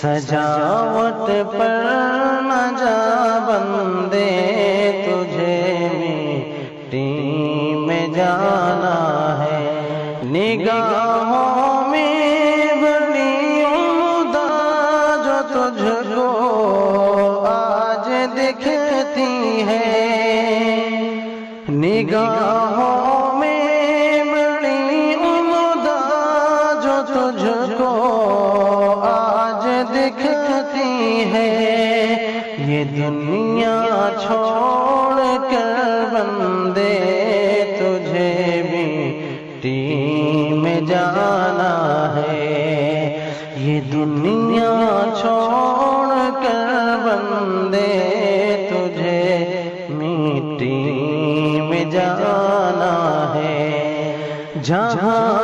سجاوٹ پر نہ جا بندے، تجھے مٹی میں جانا ہے۔ نگاہوں میں بڑی عمدہ جو تجھ کو آج دکھتی ہے، نگاہوں میں بڑی عمدہ جو تجھ کو آج دکھتی ہے۔ یہ دنیا چھوڑ کر بندے، تجھے مٹی میں جانا ہے۔ یہ دنیا چھوڑ کر بندے، تجھے مٹی میں جانا ہے۔ جہاں